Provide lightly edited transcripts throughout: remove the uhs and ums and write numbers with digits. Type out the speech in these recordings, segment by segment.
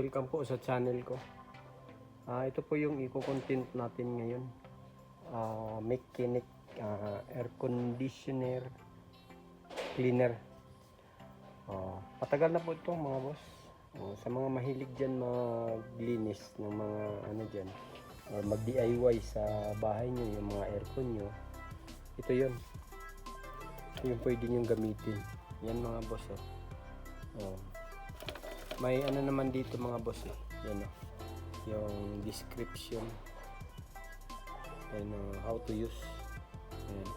welcome po sa channel ko. Ito po yung i-content natin ngayon. Mechanic air conditioner cleaner. Patagal na po ito mga boss. Sa mga mahilig dyan maglinis ng mga ano dyan, or mag DIY sa bahay nyo, yung mga aircon nyo, ito yun. Ito yung pwede nyo gamitin. Yan mga boss. May ano naman dito mga boss yan yung description and how to use. Ayan.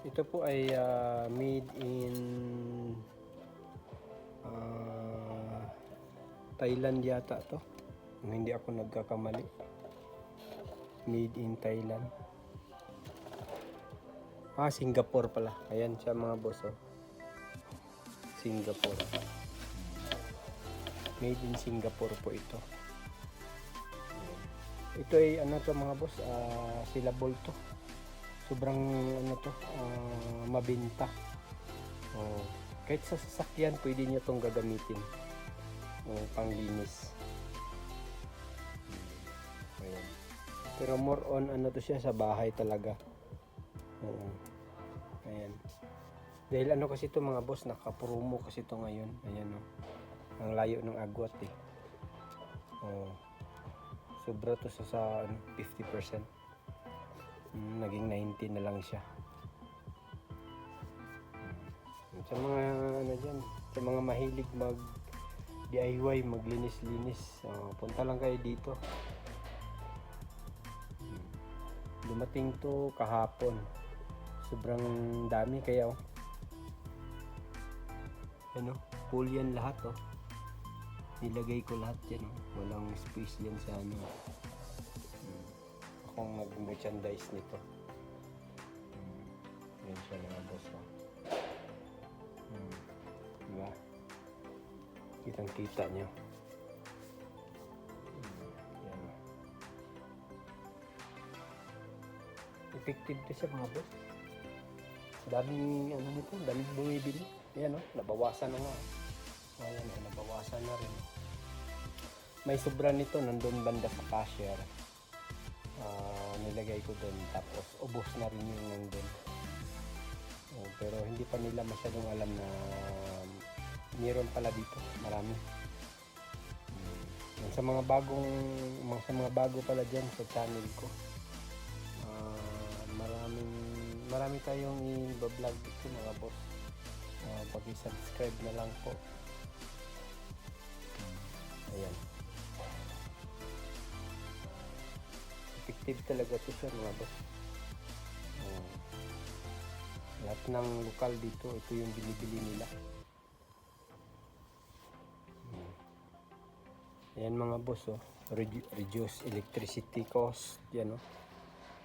Ito po ay made in Thailand yata to, kung hindi ako nagkakamali. Made in Thailand. Singapore pala. Ayan siya mga boss. Singapore. Made in Singapore po ito. Ito ay ano to mga boss, syllable to. Sobrang ano to, mabenta. Kahit sa sasakyan pwede niyo tong gagamitin. Panglinis. Ayan. Pero more on ano to siya, sa bahay talaga. Ayan. Dahil ano kasi ito mga boss, nakapromo kasi ito ngayon. Ayan ang layo ng agwat sobra to sa 50%. Naging 90 na lang siya. Sa mga ano dyan, sa mga mahilig mag DIY, maglinis-linis, punta lang kayo dito. Dumating to kahapon. Sobrang dami kaya full yan lahat nilagay ko lahat yan walang space yan sa ano. Akong nag-merchandise nito. Yan siya mga boss. Diba? Kitang kita nyo. Yan. Effective to siya mga boss. Daming ano nito, daming bumibili. Ayan nabawasan na nga. Ayan nabawasan na rin. May sobra nito nandun banda sa cashier. Nilagay ko doon, tapos ubos na rin yung nandun. Pero hindi pa nila masyadong alam na meron pala dito, marami. Sa mga bago pala dyan sa channel ko, marami tayong i-vlog dito mga boss. Pag-subscribe na lang po. Ayan. Effective talaga ito siya mga boss. Lahat ng lokal dito, ito yung binibili nila. Ayan mga boss reduce electricity cost. Yan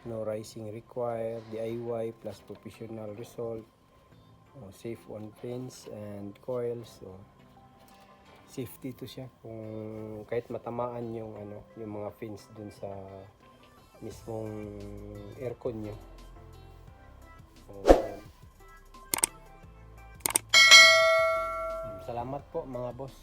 no rising required, DIY plus professional result. Safe on pins and coils. Safety to siya kung kahit matamaan yung yung mga fins dun sa mismong aircon nyo. Salamat po mga boss.